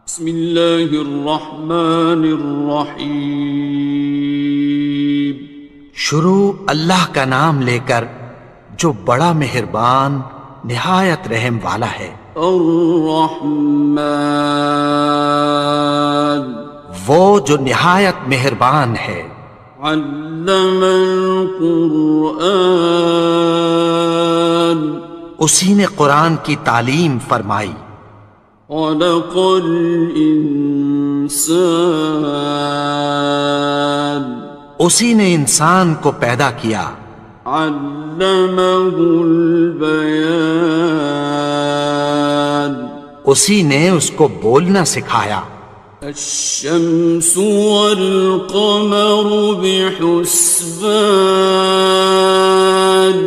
بسم اللہ الرحمن الرحیم۔ شروع اللہ کا نام لے کر جو بڑا مہربان نہایت رحم والا ہے۔ الرحمن، وہ جو نہایت مہربان ہے۔ علم القرآن، اسی نے قرآن کی تعلیم فرمائی۔ خلق الانسان، اسی نے انسان کو پیدا کیا۔ علمہ البیان، اسی نے اس کو بولنا سکھایا۔ الشمس والقمر بحسبان،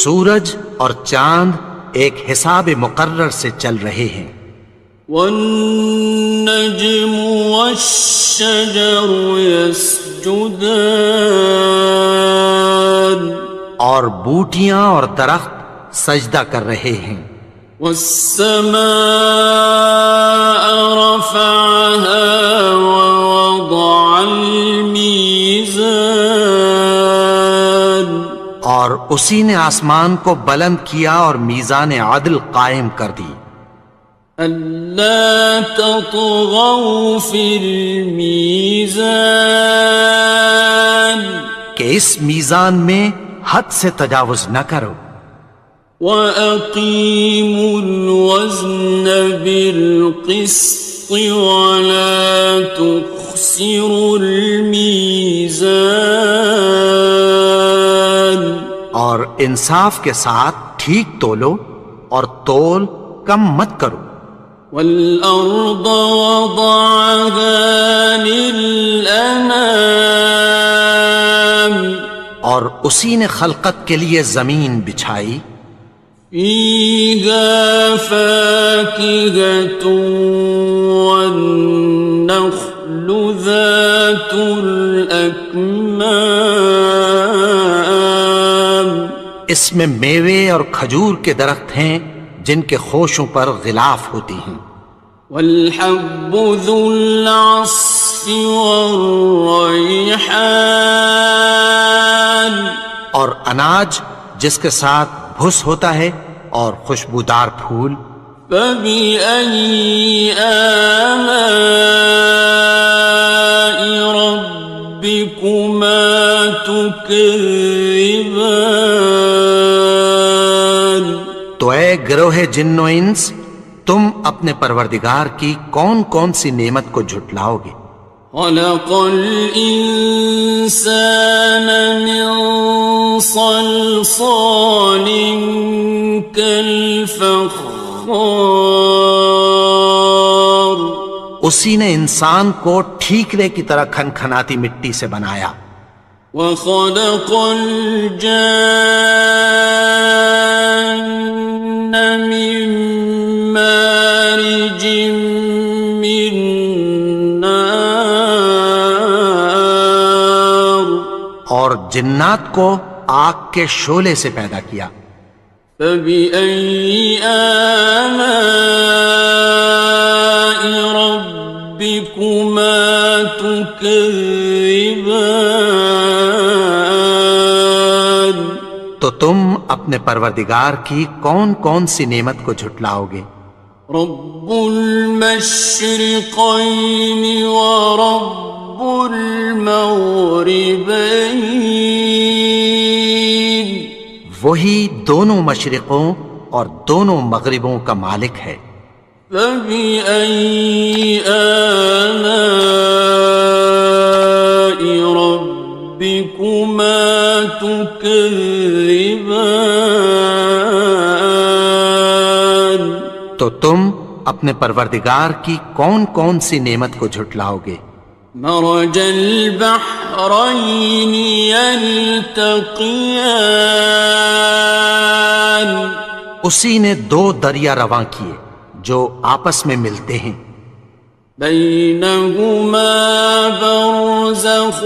سورج اور چاند ایک حساب مقرر سے چل رہے ہیں۔ والنجم والشجر يسجدان، اور بوٹیاں اور درخت سجدہ کر رہے ہیں۔ والسماء رفعها ووضع الميزان، اور اسی نے آسمان کو بلند کیا اور میزان عدل قائم کر دی۔ ألا تطغوا في الميزان، کہ اس میزان میں حد سے تجاوز نہ کرو۔ وأقيموا الوزن بالقسط ولا تخسروا الميزان، اور انصاف کے ساتھ ٹھیک تولو اور تول کم مت کرو۔ والأرض وضعها للأنام، اور اسی نے خلقت کے لیے زمین بچھائی۔ فيها فاكهة والنخل ذات الأكمام، اس میں میوے اور کھجور کے درخت ہیں جن کے خوشوں پر غلاف ہوتی ہیں۔ والحب ذو العصف والريحان، اور اناج جس کے ساتھ بھس ہوتا ہے اور خوشبودار پھول۔ فبأي آلاء ربكما تكذبان، تو اے گروہ جن و انس، تم اپنے پروردگار کی کون کون سی نعمت کو جھٹلاؤ گے؟ خلق الإنسان من صلصال كالفخار، اسی نے انسان کو ٹھیکرے کی طرح کھنکھناتی مٹی سے بنایا۔ وخلق الجان من مارج من نار، اور جنات کو آگ کے شعلے سے پیدا کیا۔ فبأي آلاء ربكما تكذبان، تو تم اپنے پروردگار کی کون کون سی نعمت کو جھٹلاؤ گے؟ رب المشرقين ورب المغربين، وہی دونوں مشرقوں اور دونوں مغربوں کا مالک ہے۔ فبأي آلاء ربكما تكذبان، تو تم اپنے پروردگار کی کون کون سی نعمت کو جھٹلاؤ گے؟ مرج البحرين يلتقيان، اسی نے دو دریا رواں کیے جو آپس میں ملتے ہیں۔ بينهما برزخ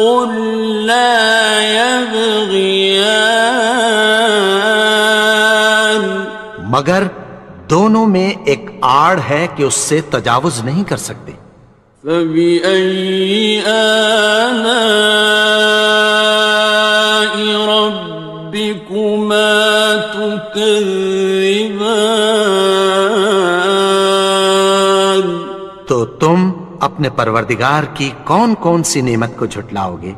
لا يبغيان، مگر دونوں میں ایک آڑ ہے کہ اس سے تجاوز نہیں کر سکتے۔ فبأي آلاء ربكما تكذبان؟ تو تم اپنے پروردگار کی کون کون سی نعمت کو جھٹلاؤ گے؟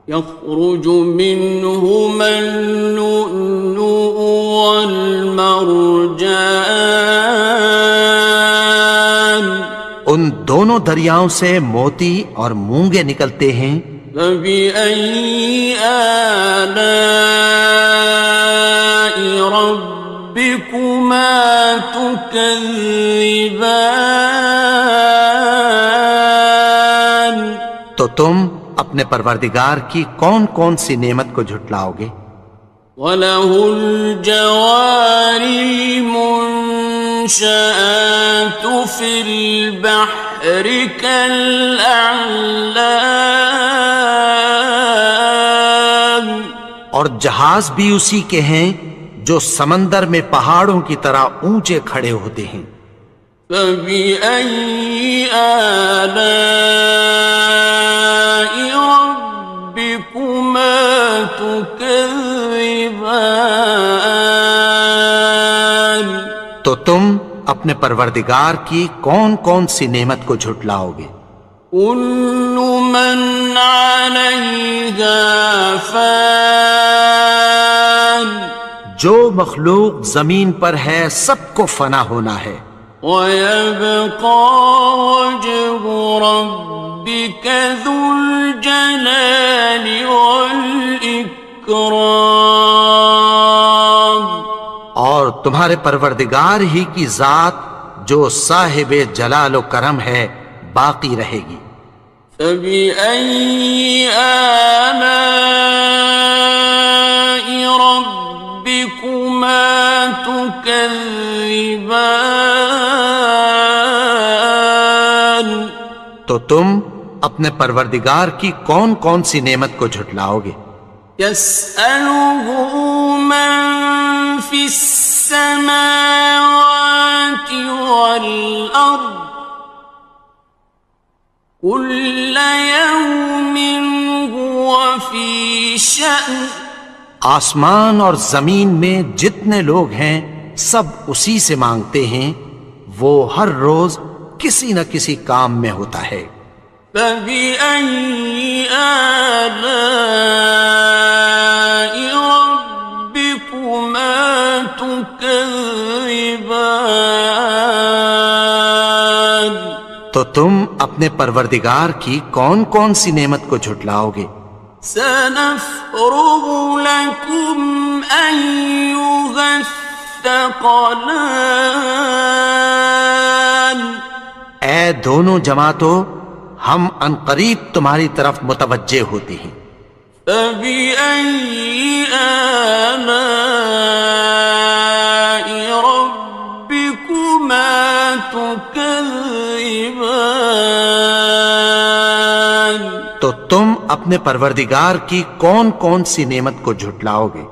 يخرج منهما اللؤلؤ والمرجان، ان دونوں دریاؤں سے موتی اور مونگے نکلتے ہیں۔ فبأي آلاء ربكما تكذبان؟ تو تم اپنے پروردگار کی کون کون سی نعمت کو جھٹلاؤ گے؟ وَلَهُ الْجَوَارِ الْمُنشَآتُ فِي الْبَحْرِ كَالْأَعْلَامِ، اور جہاز بھی اسی کے ہیں جو سمندر میں پہاڑوں کی طرح اونچے کھڑے ہوتے ہیں۔ فَبِأَيِّ آلَاءِ رَبِّكُمَا تُكَذِّبَانِ؟ تو تم اپنے پروردگار کی کون کون سی نعمت کو جھٹلاؤ گے؟ كُلُّ مَنْ عَلَيْهَا فَانٍ، جو مخلوق زمین پر ہے سب کو فنا ہونا ہے۔ وَيَبْقَى وَجْهُ رَبِّكَ ذُو الْجَلَالِ وَالْإِكْرَامِ، اور تمہارے پروردگار ہی کی ذات جو صاحب جلال و کرم ہے باقی رہے گی۔ فَبِأَيِّ آلَاءِ رَبِّكُمَا تُكَذِّبَانِ؟ تو تم اپنے پروردگار کی کون کون سی نعمت کو جھٹلاؤ گے؟ يَسْأَلُهُ مَن فِي السَّمَاوَاتِ وَالْأَرْضِ كُلَّ يَوْمٍ هُوَ فِي شَأْنٍ، آسمان اور زمین میں جتنے لوگ ہیں سب اسی سے مانگتے ہیں، وہ ہر روز کسی نہ کسی کام میں ہوتا ہے۔ فَبِأَيِّ آلَاءِ رَبِّكُمَا تُكَذِّبَانِ؟ تو تم اپنے پروردگار کی کون کون سی نعمت کو جھٹلاؤ گے؟ سَنَفْرُغُ لَكُمْ أَيُّهَ الثَّقَلَانِ، اے دونوں جماعتوں، ہم عنقریب تمہاری طرف متوجہ ہوتے ہیں۔ فَبِأَيِّ آلَاءِ رَبِّكُمَا تُكَذِّبَانِ؟ تو تم اپنے پروردگار کی کون کون سی نعمت کو جھٹلاؤ گے؟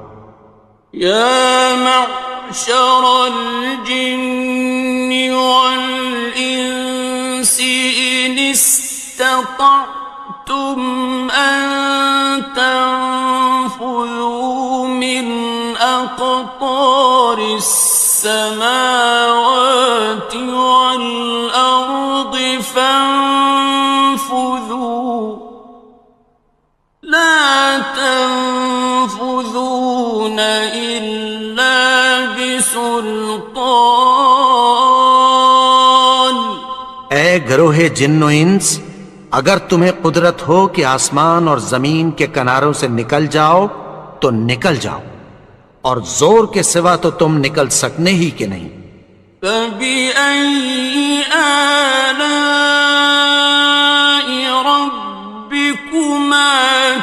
يَا مَعْشَرَ الْجِنِّ وَالْإِنسِ إِنِ اسْتَطَعْتُمْ أَن تَنفُذُوا مِنْ أَقْطَارِ السَّمَاوَاتِ وَالْأَرْضِ فَانفُذُوا لَا تَنفُذُونَ إِلَّا بِسُلْطَانٍ۔ اے گروہ جن و انس، اگر تمہیں قدرت ہو کہ آسمان اور زمین کے کناروں سے نکل جاؤ تو نکل جاؤ، اور زور کے سوا تو تم نکل سکنے ہی کہ نہیں۔ فَبِأَيِّ آلَاءِ رَبِّكُمَا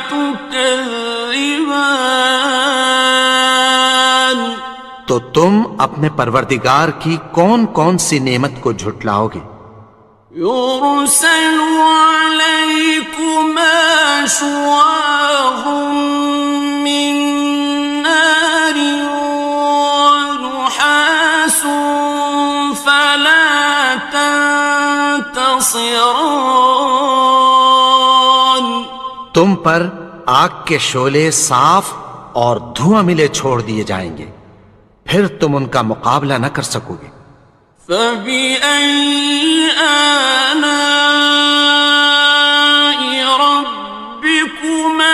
تُكَذِّبَانِ؟ تو تم اپنے پروردگار کی کون کون سی نعمت کو جھٹلاؤ گے؟ يُرْسَلُ عَلَيْكُمَا شُوَاظٌ مِّن نَّارٍ وَنُحَاسٌ فَلَا ناصران تم پر آگ کے شعلے صاف اور دھواں ملے چھوڑ دیے جائیں گے، پھر تم ان کا مقابلہ نہ کر سکو گے۔ فَبِأَيِّ آلَاءِ رَبِّكُمَا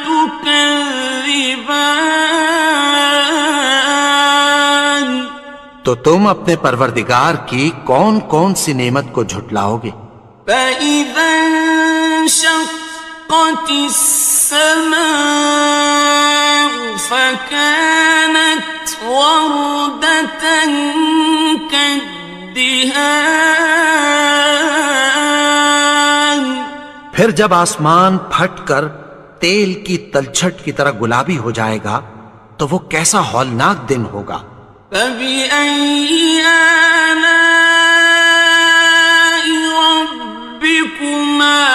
تُكَذِّبَانِ تو تم اپنے پروردگار کی کون کون سی نعمت کو جھٹلاؤ گے؟ فَإِذَا انشَقَّتِ السَّمَاءُ فَكَانَتْ وَرْدَةً كَالدِّهَانِ پھر جب آسمان پھٹ کر تیل کی تلچھٹ کی طرح گلابی ہو جائے گا تو وہ کیسا ہولناک دن ہوگا۔ فَبِأَيِّ آلَاءِ رَبِّكُمَا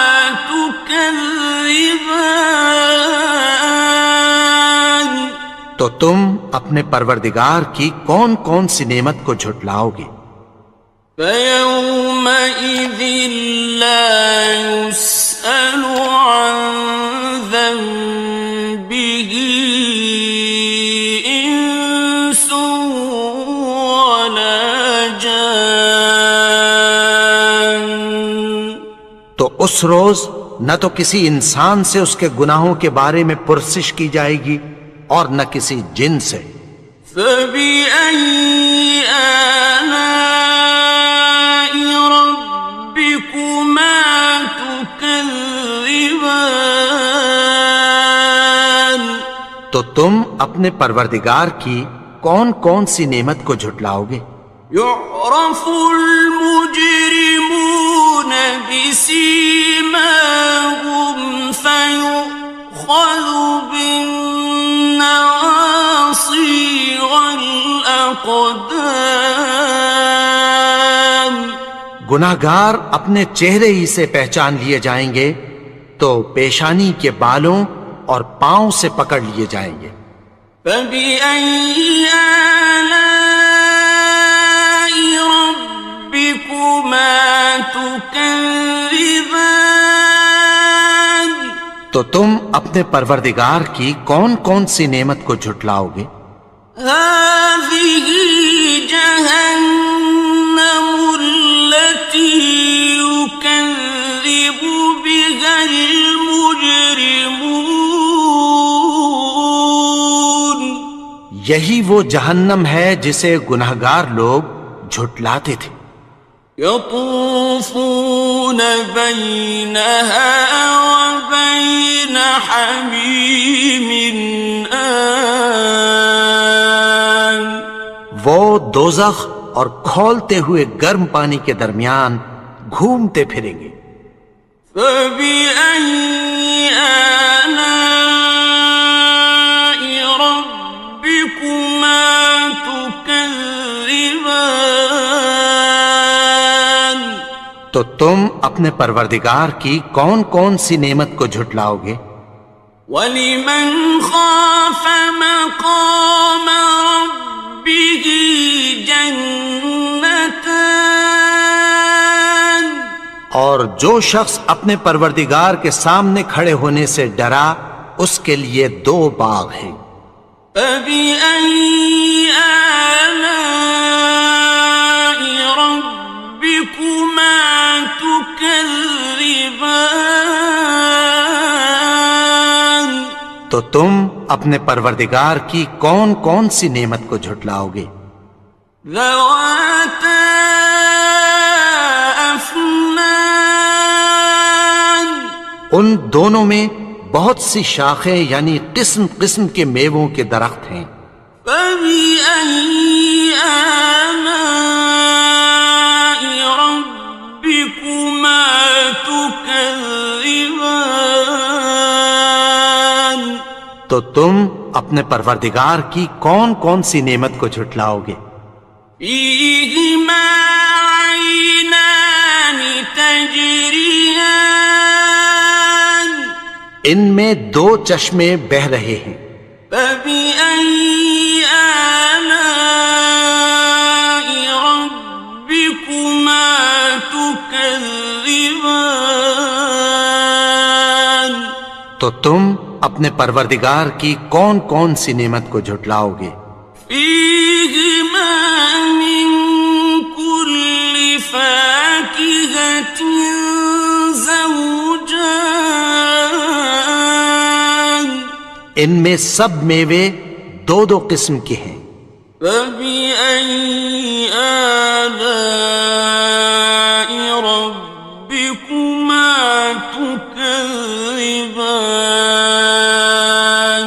تُكَذِّبَانِ تو تم اپنے پروردگار کی کون کون سی نعمت کو جھٹلاؤ گے؟ فَيَوْمَئِذٍ لَا يُسْأَلُ عَنْ ذَنبِهِ إِنسٌ وَلَا جَانٌ تو اس روز نہ تو کسی انسان سے اس کے گناہوں کے بارے میں پرسش کی جائے گی اور نہ کسی جن سے۔ فَبِأَيِّ آلَاءِ رَبِّكُمَا تُكَذِّبَانِ تو تم اپنے پروردگار کی کون کون سی نعمت کو جھٹلاؤ گے؟ يُعْرَفُ الْمُجْرِمُونَ بِسِيمَاهُمْ فَيُؤْخَذُ بِالنَّوَاصِي وَالْأَقْدَامِ گناہگار اپنے چہرے ہی سے پہچان لیے جائیں گے تو پیشانی کے بالوں اور پاؤں سے پکڑ لیے جائیں گے۔ فَبِأَيِّ آلَاءِ رَبِّكُمَا تُكَذِّبَانِ تو تم اپنے پروردگار کی کون کون سی نعمت کو جھٹلاؤ گے؟ هَذِهِ جَهَنَّمُ الَّتِي يُكَذِّبُ بِهَا الْمُجْرِمُونَ یہی وہ جہنم ہے جسے گناہگار لوگ جھٹلاتے تھے۔ يطوفون بينها وبين حميم آن وہ دوزخ اور کھولتے ہوئے گرم پانی کے درمیان گھومتے پھریں گے۔ فَبِأَيِّ آلَاءِ رَبِّكُمَا تُكَذِّبَانِ تو تم اپنے پروردگار کی کون کون سی نعمت کو جھٹلاؤ گے؟ وَلِمَنْ خَافَ مَقَامَ رَبِّهِ جَنَّتَانِ اور جو شخص اپنے پروردگار کے سامنے کھڑے ہونے سے ڈرا اس کے لیے دو باغ ہیں۔ فَبِأَيِّ آلَاءِ رَبِّكُمَا تُكَذِّبَانِ تو تم اپنے پروردگار کی کون کون سی نعمت کو جھٹلاؤ گے؟ ذَوَاتَا أَفْنَانٍ ان دونوں میں بہت سی شاخیں یعنی قسم قسم کے میووں کے درخت ہیں۔ فَبِأَيِّ آلَاءِ رَبِّكُمَا تُكَذِّبَانِ تو تم اپنے پروردگار کی کون کون سی نعمت کو جھٹلاؤ گے؟ فِيهِمَا عَيْنَانِ تَجْرِيَانِ ان میں دو چشمے بہہ رہے ہیں۔ فَبِأَيِّ آلَاءِ رَبِّكُمَا تُكَذِّبَانِ تو تم اپنے پروردگار کی کون کون سی نعمت کو جھٹلاؤ گے؟ فيهما من كل فاكهة زوجان ان میں سب میوے دو دو قسم کے ہیں۔ فبأي آلاء ربكما تكذبان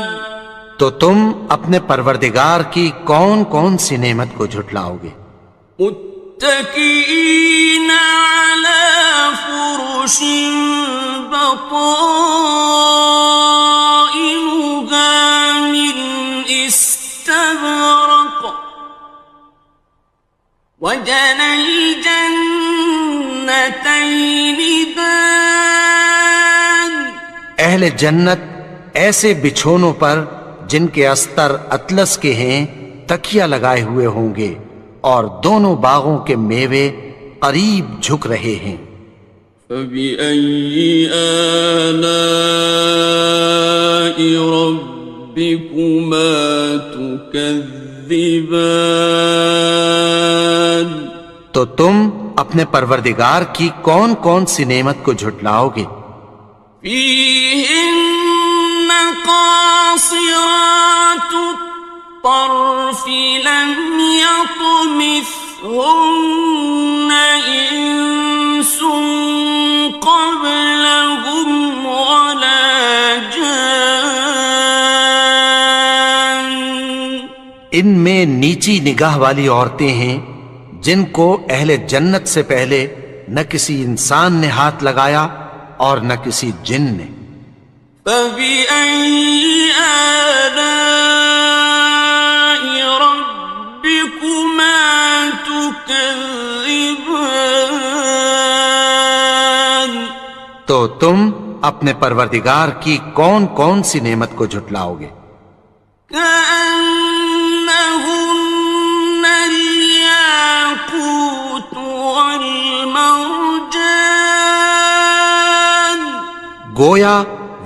تو تم اپنے پروردگار کی کون کون سی نعمت کو جھٹلاؤ گے؟ متكئين على فرش بطائنها من استبرق وجنى الجنتين دان اہل جنت ایسے بچھونوں پر جن کے استر اطلس کے ہیں تکیہ لگائے ہوئے ہوں گے، اور دونوں باغوں کے میوے قریب جھک رہے ہیں۔ فبأي آلاء ربكما تكذبان تو تم اپنے پروردگار کی کون کون سی نعمت کو جھٹلاؤ گے؟ فيهن قاصرات الطرف لم يطمثهن إنس قبلهم ولا جان ان میں نیچی نگاہ والی عورتیں ہیں جن کو اہل جنت سے پہلے نہ کسی انسان نے ہاتھ لگایا اور نہ کسی جن نے۔ فبأي آلاء ربكما تكذبان تو تم اپنے پروردگار کی کون کون سی نعمت کو جھٹلاؤ گے؟ كأنهن الياقوت والمرجان گویا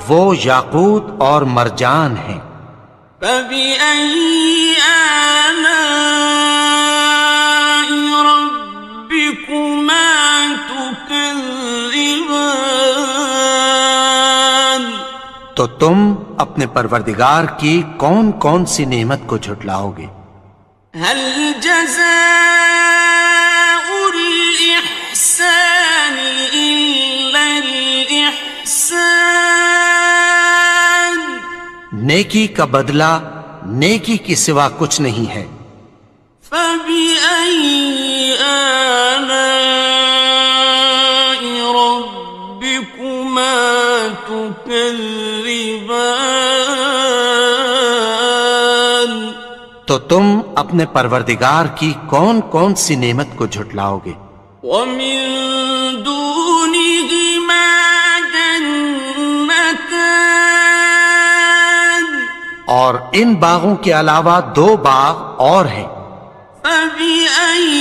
وہ یاقوت اور مرجان ہیں۔ فبأي آلاء ربكما تكذبان تو تم اپنے پروردگار کی کون کون سی نعمت کو جھٹلاؤ گے؟ هل جزاء الإحسان إلا الإحسان نیکی کا بدلہ نیکی کی سوا کچھ نہیں ہے۔ فبأي آلاء ربكما تكذبان تو تم اپنے پروردگار کی کون کون سی نعمت کو جھٹلاؤ گے؟ ومن دونهما جنتان اور ان باغوں کے علاوہ دو باغ اور ہیں۔ فبأي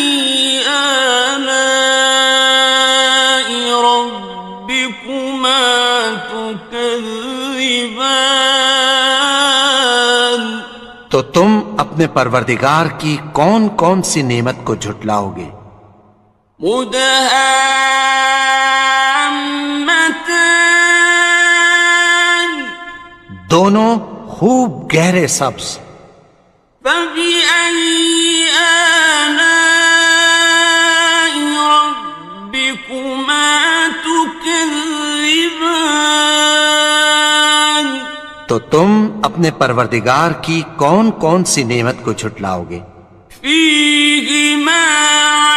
آلاء ربكما تكذبان تو تم اپنے پروردگار کی کون کون سی نعمت کو جھٹلاؤ گے؟ مدهامتان دونوں خوب گہرے سبز۔ فبأي آلاء ربكما تكذبان تو تم اپنے پروردگار کی کون کون سی نعمت کو جھٹلاؤ گے؟ فيهما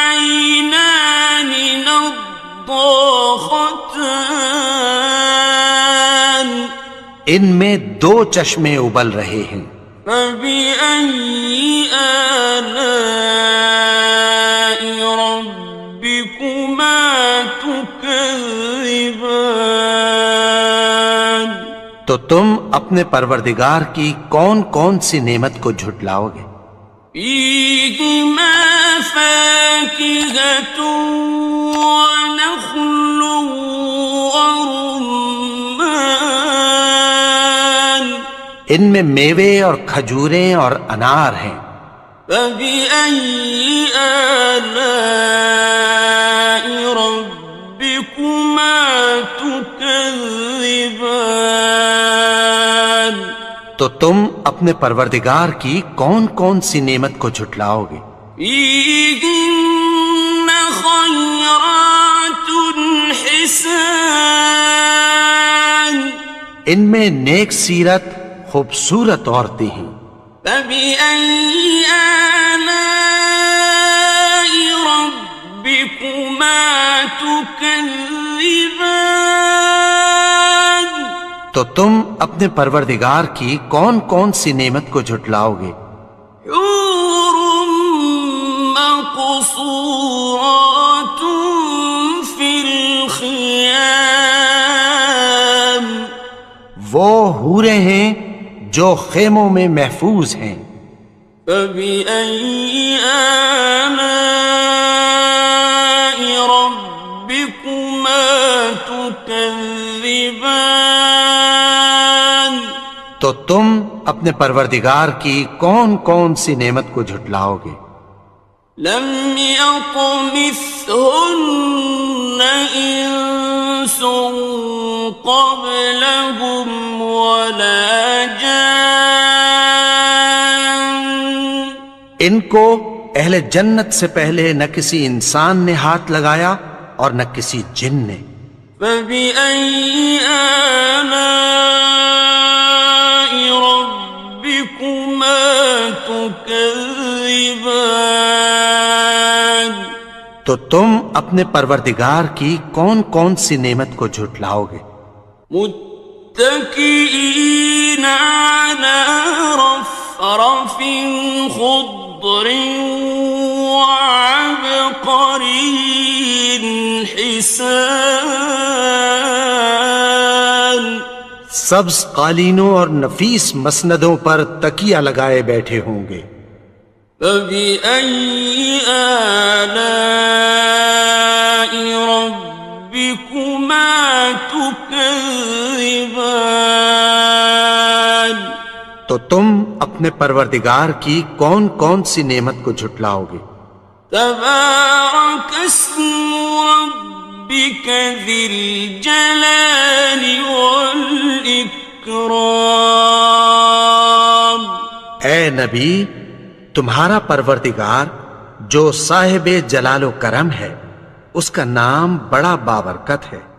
عينان نضاختان ان میں دو چشمے ابل رہے ہیں۔ فبأي آلاء ربكما تكذبان تو تم اپنے پروردگار کی کون کون سی نعمت کو جھٹلاؤ گے؟ فيهما فاكهة ونخل ورمان ان میں میوے اور کھجوریں اور انار ہیں۔ فبأي آلاء ربكما تكذبان؟ تو تم اپنے پروردگار کی کون کون سی نعمت کو جھٹلاؤ گے؟ فيهن خيرات حسان، ان میں نیک سیرت خوبصورت عورتیں ہیں۔ فبأي آلاء ربكما تكذبان؟ تو تم اپنے پروردگار کی کون کون سی نعمت کو جھٹلاؤ گے؟ حور مقصورات في الخيام، وہ حوریں ہیں جو خیموں میں محفوظ ہیں۔ فبأي آلاء ربكما تكذبان؟ تو تم اپنے پروردگار کی کون کون سی نعمت کو جھٹلاؤ گے؟ لم يطمثهن إنس قبلهم ولا جان، ان کو اہل جنت سے پہلے نہ کسی انسان نے ہاتھ لگایا اور نہ کسی جن نے۔ فبأي آلاء ربكما تكذبان؟ تو تم اپنے پروردگار کی کون کون سی نعمت کو جھٹلاؤ گے؟ متكئين على رفرف خضر وعبقري حسان، سبز قالینوں اور نفیس مسندوں پر تکیہ لگائے بیٹھے ہوں گے۔ فبأي آلاء ربكما تكذبان؟ تو تم اپنے پروردگار کی کون کون سی نعمت کو جھٹلاؤ گے؟ تبارك اسم ربك ذي الجلال والإكرام۔ اے نبی، تمہارا پروردگار جو صاحب جلال و کرم ہے، اس کا نام بڑا بابرکت ہے۔